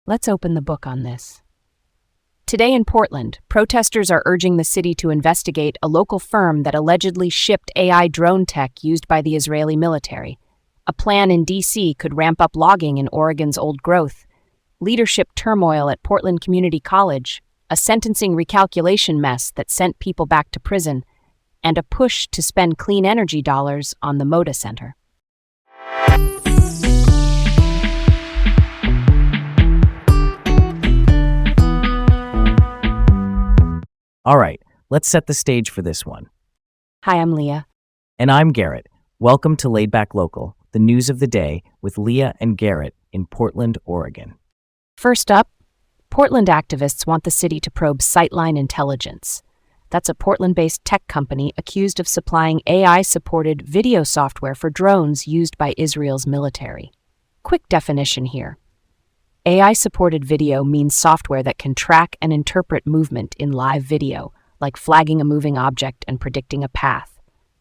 Let's open the book on this. Today in Portland, protesters are urging the city to investigate a local firm that allegedly shipped AI drone tech used by the Israeli military. A plan in D.C. could ramp up logging in Oregon's old growth, leadership turmoil at Portland Community College, a sentencing recalculation mess that sent people back to prison, and a push to spend clean energy dollars on the Moda Center. All right, let's set the stage for this one. Hi, I'm Leah. And I'm Garrett. Welcome to Laid Back Local, the news of the day with Leah and Garrett in Portland, Oregon. First up, Portland activists want the city to probe Sightline Intelligence. That's a Portland-based tech company accused of supplying AI-supported video software for drones used by Israel's military. Quick definition here. AI-supported video means software that can track and interpret movement in live video, like flagging a moving object and predicting a path.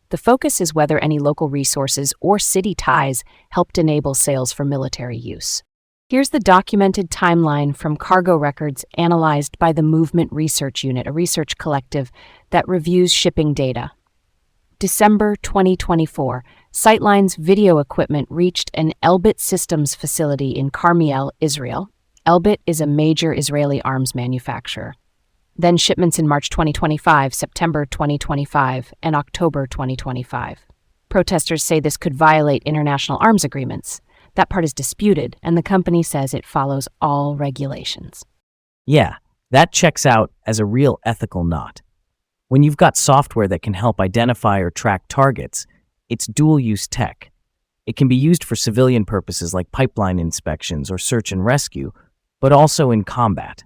The focus is whether any local resources or city ties helped enable sales for military use. Here's the documented timeline from cargo records analyzed by the Movement Research Unit, a research collective that reviews shipping data. December 2024, Sightline's video equipment reached an Elbit Systems facility in Carmiel, Israel. Elbit is a major Israeli arms manufacturer. Then shipments in March 2025, September 2025, and October 2025. Protesters say this could violate international arms agreements. That part is disputed, and the company says it follows all regulations. Yeah, that checks out as a real ethical knot. When you've got software that can help identify or track targets, it's dual-use tech. It can be used for civilian purposes like pipeline inspections or search and rescue, but also in combat.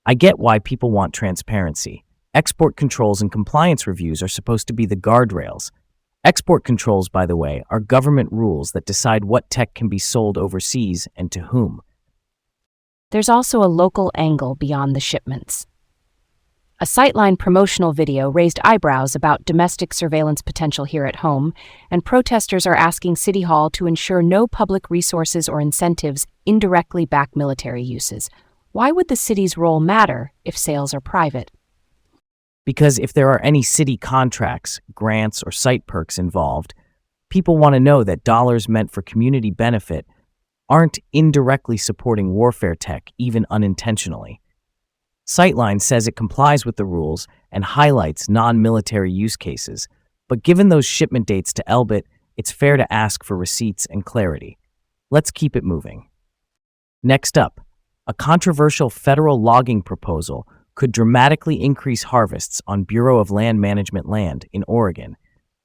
I get why people want transparency. Export controls and compliance reviews are supposed to be the guardrails. Export controls, by the way, are government rules that decide what tech can be sold overseas and to whom. There's also a local angle beyond the shipments. A Sightline promotional video raised eyebrows about domestic surveillance potential here at home, and protesters are asking City Hall to ensure no public resources or incentives indirectly back military uses. Why would the city's role matter if sales are private? Because if there are any city contracts, grants, or site perks involved, people want to know that dollars meant for community benefit aren't indirectly supporting warfare tech, even unintentionally. Sightline says it complies with the rules and highlights non-military use cases, but given those shipment dates to Elbit, it's fair to ask for receipts and clarity. Let's keep it moving. Next up, a controversial federal logging proposal could dramatically increase harvests on Bureau of Land Management land in Oregon.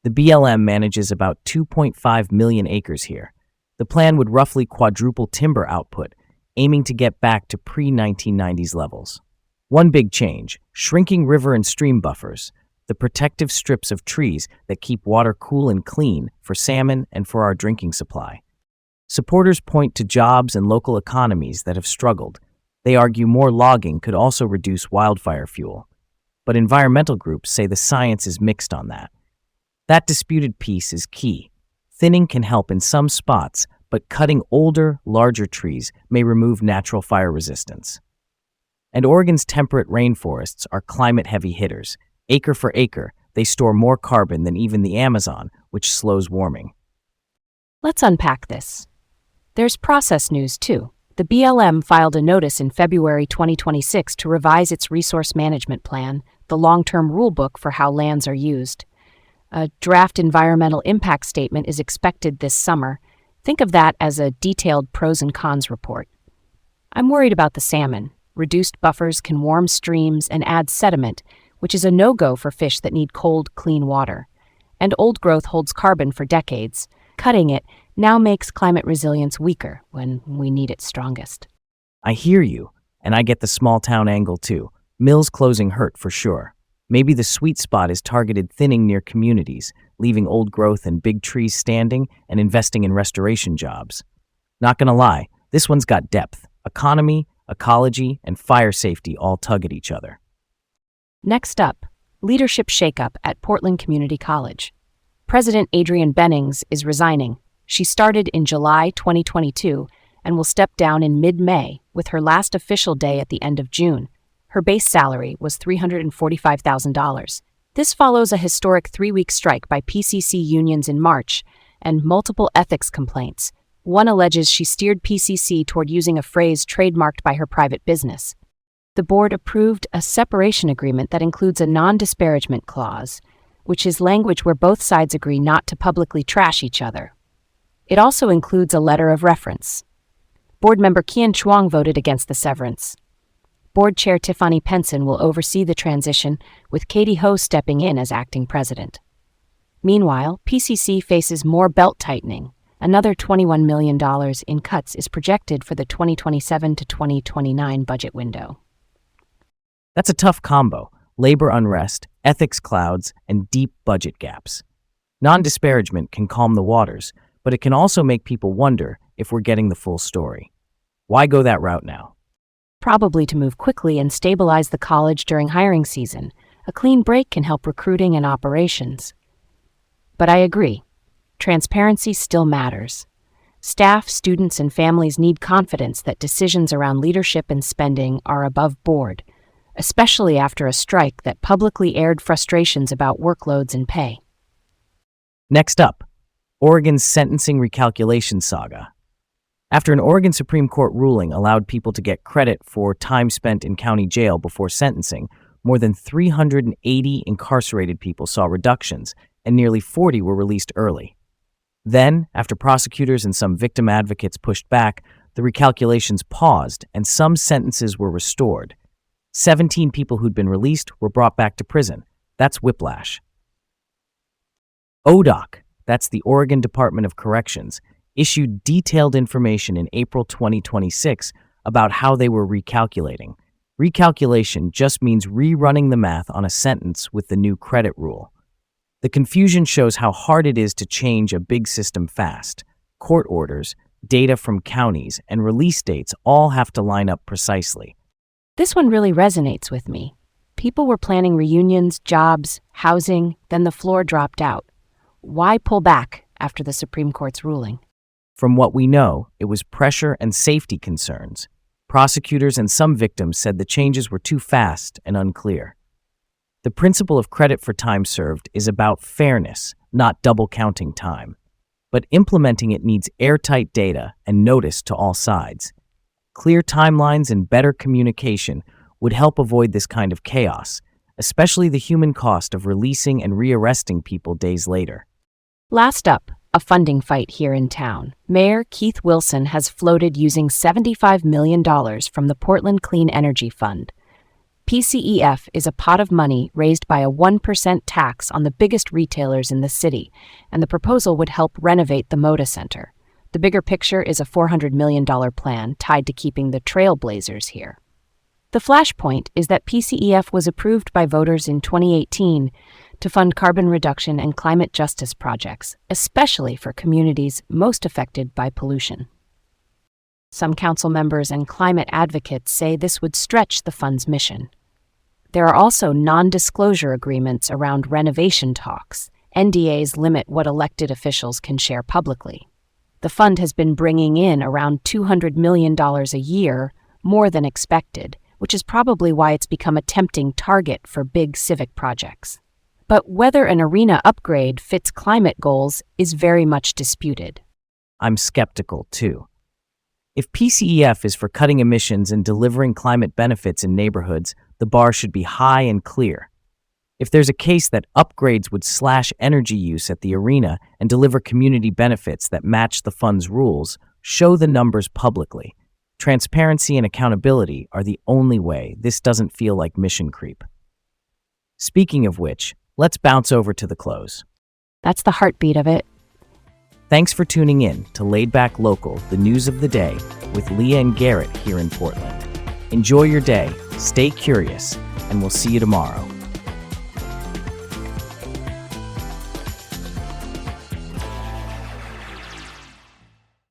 The BLM manages about 2.5 million acres here. The plan would roughly quadruple timber output, aiming to get back to pre-1990s levels. One big change, shrinking river and stream buffers, the protective strips of trees that keep water cool and clean for salmon and for our drinking supply. Supporters point to jobs and local economies that have struggled. They argue more logging could also reduce wildfire fuel. But environmental groups say the science is mixed on that. That disputed piece is key. Thinning can help in some spots, but cutting older, larger trees may remove natural fire resistance. And Oregon's temperate rainforests are climate-heavy hitters. Acre for acre, they store more carbon than even the Amazon, which slows warming. Let's unpack this. There's process news, too. The BLM filed a notice in February 2026 to revise its resource management plan, the long-term rulebook for how lands are used. A draft environmental impact statement is expected this summer. Think of that as a detailed pros and cons report. I'm worried about the salmon. Reduced buffers can warm streams and add sediment, which is a no-go for fish that need cold, clean water. And old growth holds carbon for decades. Cutting it now makes climate resilience weaker when we need it strongest. I hear you, and I get the small-town angle too. Mills closing hurt for sure. Maybe the sweet spot is targeted thinning near communities, leaving old growth and big trees standing and investing in restoration jobs. Not gonna lie, this one's got depth. Economy, ecology, and fire safety all tug at each other. Next up, leadership shakeup at Portland Community College. President Adrienne Bennings is resigning. She started in July 2022 and will step down in mid-May, with her last official day at the end of June. Her base salary was $345,000. This follows a historic 3-week strike by PCC unions in March and multiple ethics complaints. One alleges she steered PCC toward using a phrase trademarked by her private business. The board approved a separation agreement that includes a non-disparagement clause, which is language where both sides agree not to publicly trash each other. It also includes a letter of reference. Board member Kian Chuang voted against the severance. Board chair Tiffany Penson will oversee the transition, with Katie Ho stepping in as acting president. Meanwhile, PCC faces more belt-tightening. Another $21 million in cuts is projected for the 2027 to 2029 budget window. That's a tough combo: labor unrest, ethics clouds, and deep budget gaps. Non-disparagement can calm the waters, but it can also make people wonder if we're getting the full story. Why go that route now? Probably to move quickly and stabilize the college during hiring season. A clean break can help recruiting and operations. But I agree. Transparency still matters. Staff, students, and families need confidence that decisions around leadership and spending are above board, especially after a strike that publicly aired frustrations about workloads and pay. Next up, Oregon's sentencing recalculation saga. After an Oregon Supreme Court ruling allowed people to get credit for time spent in county jail before sentencing, more than 380 incarcerated people saw reductions, and nearly 40 were released early. Then, after prosecutors and some victim advocates pushed back, the recalculations paused and some sentences were restored. 17 people who'd been released were brought back to prison. That's whiplash. ODOC, that's the Oregon Department of Corrections, issued detailed information in April 2026 about how they were recalculating. Recalculation just means rerunning the math on a sentence with the new credit rule. The confusion shows how hard it is to change a big system fast. Court orders, data from counties, and release dates all have to line up precisely. This one really resonates with me. People were planning reunions, jobs, housing, then the floor dropped out. Why pull back after the Supreme Court's ruling? From what we know, it was pressure and safety concerns. Prosecutors and some victims said the changes were too fast and unclear. The principle of credit for time served is about fairness, not double counting time. But implementing it needs airtight data and notice to all sides. Clear timelines and better communication would help avoid this kind of chaos, especially the human cost of releasing and rearresting people days later. Last up, a funding fight here in town. Mayor Keith Wilson has floated using $75 million from the Portland Clean Energy Fund. PCEF is a pot of money raised by a 1% tax on the biggest retailers in the city, and the proposal would help renovate the Moda Center. The bigger picture is a $400 million plan tied to keeping the trailblazers here. The flashpoint is that PCEF was approved by voters in 2018 to fund carbon reduction and climate justice projects, especially for communities most affected by pollution. Some council members and climate advocates say this would stretch the fund's mission. There are also non-disclosure agreements around renovation talks. NDAs limit what elected officials can share publicly. The fund has been bringing in around $200 million a year, more than expected, which is probably why it's become a tempting target for big civic projects. But whether an arena upgrade fits climate goals is very much disputed. I'm skeptical, too. If PCEF is for cutting emissions and delivering climate benefits in neighborhoods, the bar should be high and clear. If there's a case that upgrades would slash energy use at the arena and deliver community benefits that match the fund's rules, show the numbers publicly. Transparency and accountability are the only way this doesn't feel like mission creep. Speaking of which, let's bounce over to the close. That's the heartbeat of it. Thanks for tuning in to Laid Back Local, the news of the day, with Leah and Garrett here in Portland. Enjoy your day, stay curious, and we'll see you tomorrow.